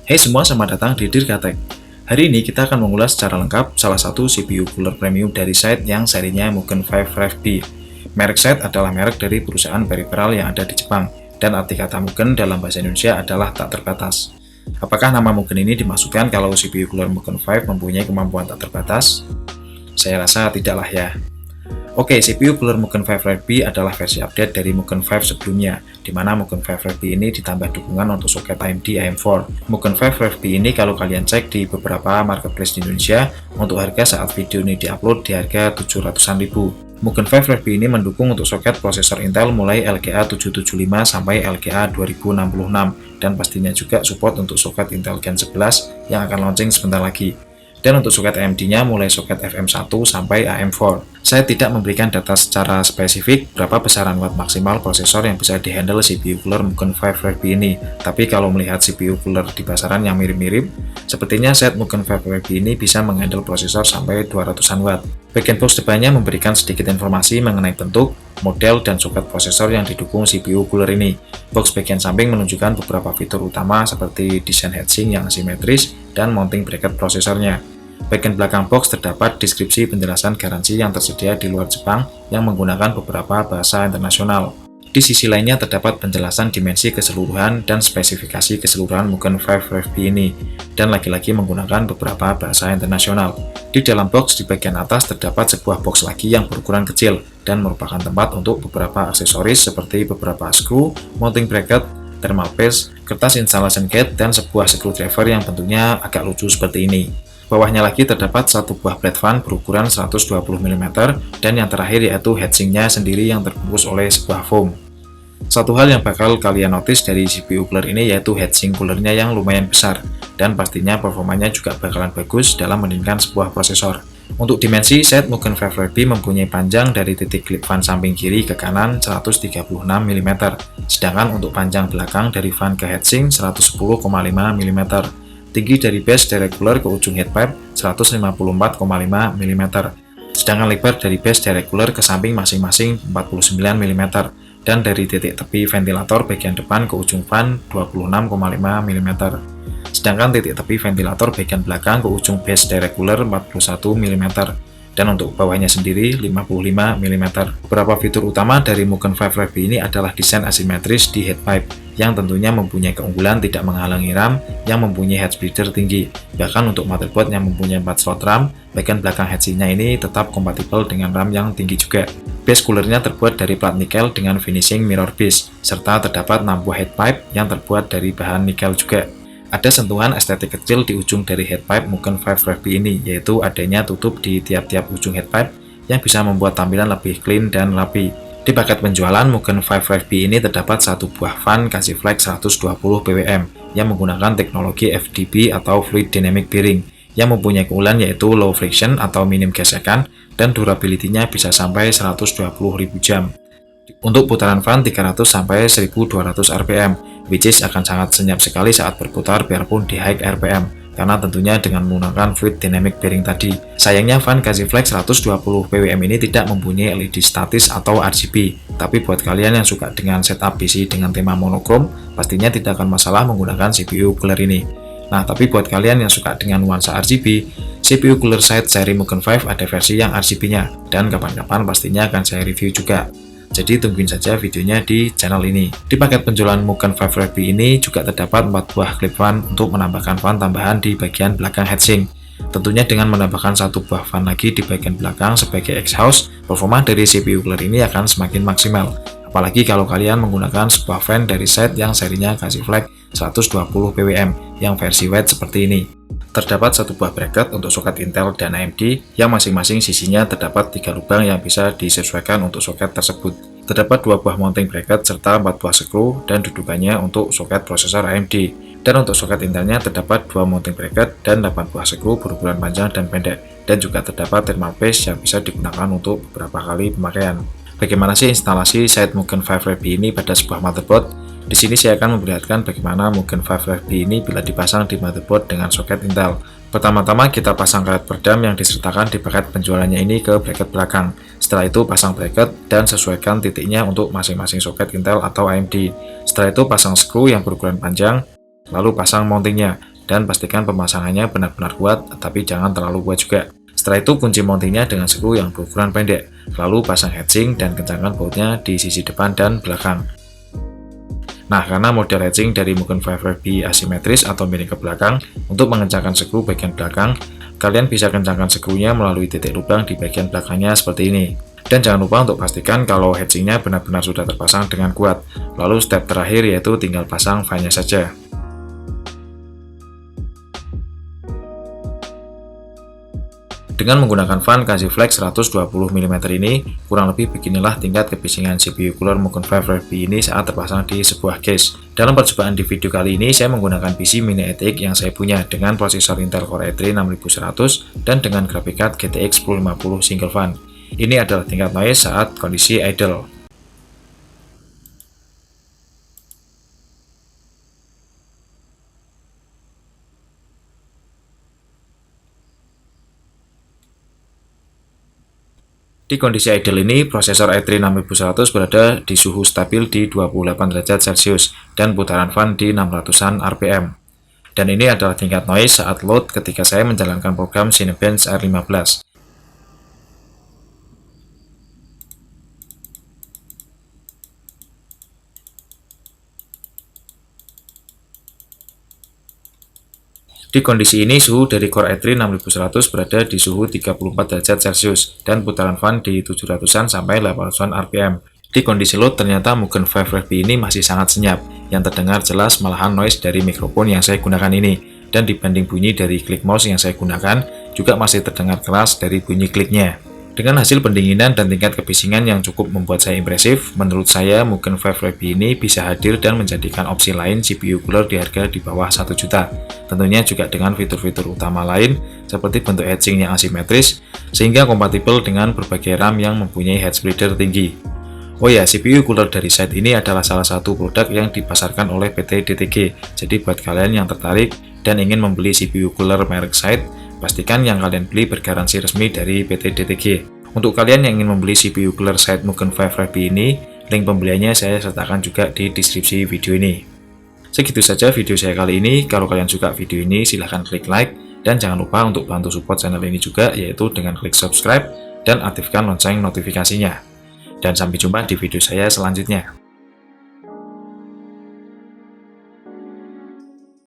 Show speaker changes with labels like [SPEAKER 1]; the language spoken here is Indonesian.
[SPEAKER 1] Hey semua, selamat datang di Dirgatek. Hari ini kita akan mengulas secara lengkap salah satu CPU cooler premium dari Side yang serinya Mugen 5 5B. Merek Side adalah merek dari perusahaan peripheral yang ada di Jepang, dan arti kata Mugen dalam bahasa Indonesia adalah tak terbatas. Apakah nama Mugen ini dimaksudkan kalau CPU cooler Mugen 5 mempunyai kemampuan tak terbatas? Saya rasa tidaklah ya. Oke, CPU cooler Mugen 5 5B adalah versi update dari Mugen 5 sebelumnya, di mana Mugen 5 5B ini ditambah dukungan untuk soket AMD AM4. Mugen 5 5B ini kalau kalian cek di beberapa marketplace di Indonesia, untuk harga saat video ini diupload di harga 700-an ribu. Mugen 5 5B ini mendukung untuk soket prosesor Intel mulai LGA 775 sampai LGA 2066, dan pastinya juga support untuk soket Intel Gen 11 yang akan launching sebentar lagi. Dan untuk soket AMD-nya mulai soket FM1 sampai AM4. Saya tidak memberikan data secara spesifik berapa besaran watt maksimal prosesor yang bisa dihandle CPU cooler Mugen 5 5B ini. Tapi kalau melihat CPU cooler di pasaran yang mirip-mirip, sepertinya set Mugen 5 5B ini bisa menghandle prosesor sampai 200-an watt. Bagian box depannya memberikan sedikit informasi mengenai bentuk, model, dan soket prosesor yang didukung CPU cooler ini. Box bagian samping menunjukkan beberapa fitur utama seperti desain heatsink yang asimetris dan mounting bracket prosesornya. Bagian belakang box terdapat deskripsi penjelasan garansi yang tersedia di luar Jepang yang menggunakan beberapa bahasa internasional. Di sisi lainnya terdapat penjelasan dimensi keseluruhan dan spesifikasi keseluruhan Mugen 5 5B ini, dan lagi-lagi menggunakan beberapa bahasa internasional. Di dalam box di bagian atas terdapat sebuah box lagi yang berukuran kecil dan merupakan tempat untuk beberapa aksesoris seperti beberapa screw, mounting bracket, thermal paste, kertas installation kit, dan sebuah screwdriver yang bentuknya agak lucu seperti ini. Bawahnya lagi terdapat satu buah blade fan berukuran 120 mm, dan yang terakhir yaitu heatsinknya sendiri yang terbungkus oleh sebuah foam. Satu hal yang bakal kalian notice dari CPU cooler ini yaitu heatsink coolernya yang lumayan besar, dan pastinya performanya juga bakalan bagus dalam meningkatkan sebuah prosesor. Untuk dimensi, set Mugen 5 5B mempunyai panjang dari titik klip fan samping kiri ke kanan 136 mm, sedangkan untuk panjang belakang dari fan ke heatsink 110,5 mm. Tinggi dari base direct cooler ke ujung headpipe 154,5 mm, sedangkan lebar dari base direct cooler ke samping masing-masing 49 mm, dan dari titik tepi ventilator bagian depan ke ujung fan 26,5 mm, sedangkan titik tepi ventilator bagian belakang ke ujung base direct cooler 41 mm, dan untuk bawahnya sendiri 55 mm. Beberapa fitur utama dari Mugen 5 5B ini adalah desain asimetris di headpipe, yang tentunya mempunyai keunggulan tidak menghalangi RAM yang mempunyai head splitter tinggi. Bahkan untuk motherboard yang mempunyai 4 slot RAM, bagian belakang heatsinknya ini tetap kompatibel dengan RAM yang tinggi juga. Base coolernya terbuat dari plat nikel dengan finishing mirror base, serta terdapat 6 buah headpipe yang terbuat dari bahan nikel juga. Ada sentuhan estetik kecil di ujung dari headpipe Mugen 5 5B ini, yaitu adanya tutup di tiap-tiap ujung headpipe yang bisa membuat tampilan lebih clean dan rapi. Di paket penjualan Mugen 5 5B ini terdapat satu buah fan Casey Flex 120 bwm yang menggunakan teknologi FDB atau Fluid Dynamic Bearing, yang mempunyai keunggulan yaitu low friction atau minim gesekan, dan durability-nya bisa sampai 120.000 jam. Untuk putaran fan 300 sampai 1200 rpm, which is akan sangat senyap sekali saat berputar biarpun di high rpm, karena tentunya dengan menggunakan fluid dynamic bearing tadi. Sayangnya fan Casey Flex 120 bwm ini tidak mempunyai LED statis atau RGB, tapi buat kalian yang suka dengan setup PC dengan tema monokrom, pastinya tidak akan masalah menggunakan CPU cooler ini. Nah, tapi buat kalian yang suka dengan nuansa RGB, CPU cooler Side seri Mugen 5 ada versi yang RGB-nya, dan kapan-kapan pastinya akan saya review juga. Jadi tungguin saja videonya di channel ini. Di paket penjualan Mugen 5 5B ini juga terdapat 4 buah clip fan untuk menambahkan fan tambahan di bagian belakang heatsink. Tentunya dengan menambahkan satu buah fan lagi di bagian belakang sebagai exhaust, performa dari CPU cooler ini akan semakin maksimal. Apalagi kalau kalian menggunakan sebuah fan dari set yang serinya Casey Flex 120 bwm yang versi wide seperti ini. Terdapat satu buah bracket untuk soket Intel dan AMD yang masing-masing sisinya terdapat 3 lubang yang bisa disesuaikan untuk soket tersebut. Terdapat 2 buah mounting bracket serta 4 buah screw dan dudukannya untuk soket prosesor AMD. Dan untuk soket Intelnya terdapat 2 mounting bracket dan 8 buah screw berukuran panjang dan pendek. Dan juga terdapat thermal paste yang bisa digunakan untuk beberapa kali pemakaian. Bagaimana sih instalasi Side Mugen 5 5B ini pada sebuah motherboard? Di sini saya akan memperlihatkan bagaimana Mugen 5 5B ini bila dipasang di motherboard dengan soket Intel. Pertama-tama kita pasang karet peredam yang disertakan di paket penjualannya ini ke bracket belakang. Setelah itu pasang bracket dan sesuaikan titiknya untuk masing-masing soket Intel atau AMD. Setelah itu pasang screw yang berukuran panjang, lalu pasang mountingnya. dan pastikan pemasangannya benar-benar kuat, tapi jangan terlalu kuat juga. Setelah itu kunci mountingnya dengan skru yang berukuran pendek, lalu pasang heatsink dan kencangkan bautnya di sisi depan dan belakang. Nah, karena model heatsink dari Mugen 5FB asimetris atau miring ke belakang, untuk mengencangkan skru bagian belakang, kalian bisa kencangkan skrunya melalui titik lubang di bagian belakangnya seperti ini. Dan jangan lupa untuk pastikan kalau heatsinknya benar-benar sudah terpasang dengan kuat. Lalu step terakhir yaitu tinggal pasang fan-nya saja. Dengan menggunakan fan Kazi Flex 120 mm ini, kurang lebih beginilah tingkat kebisingan CPU cooler Mugen 5FB ini saat terpasang di sebuah case. Dalam percobaan di video kali ini, saya menggunakan PC Mini ETX yang saya punya dengan prosesor Intel Core i3 6100 dan dengan graphic card GTX 1050 single fan. Ini adalah tingkat noise saat kondisi idle. Di kondisi idle ini, prosesor i3 6100 berada di suhu stabil di 28 derajat Celcius dan putaran fan di 600-an RPM. Dan ini adalah tingkat noise saat load ketika saya menjalankan program Cinebench R15. Di kondisi ini, suhu dari Core i3 6100 berada di suhu 34 derajat Celcius dan putaran fan di 700-an sampai 800-an RPM. Di kondisi load, ternyata Mugen 5FB ini masih sangat senyap, yang terdengar jelas malahan noise dari mikrofon yang saya gunakan ini. Dan dibanding bunyi dari klik mouse yang saya gunakan, juga masih terdengar keras dari bunyi kliknya. Dengan hasil pendinginan dan tingkat kebisingan yang cukup membuat saya impresif, menurut saya Mugen 5FB ini bisa hadir dan menjadikan opsi lain CPU cooler di harga di bawah 1 juta. Tentunya juga dengan fitur-fitur utama lain seperti bentuk heatsink yang asimetris, sehingga kompatibel dengan berbagai RAM yang mempunyai head splitter tinggi. Oh ya, CPU cooler dari Side ini adalah salah satu produk yang dipasarkan oleh PT DTG. Jadi buat kalian yang tertarik dan ingin membeli CPU cooler merek Side, pastikan yang kalian beli bergaransi resmi dari PT DTG. Untuk kalian yang ingin membeli CPU cooler Side Mugen 5FB ini, link pembeliannya saya sertakan juga di deskripsi video ini. Segitu saja video saya kali ini. Kalau kalian suka video ini, silahkan klik like, dan jangan lupa untuk bantu support channel ini juga, yaitu dengan klik subscribe dan aktifkan lonceng notifikasinya. Dan sampai jumpa di video saya selanjutnya.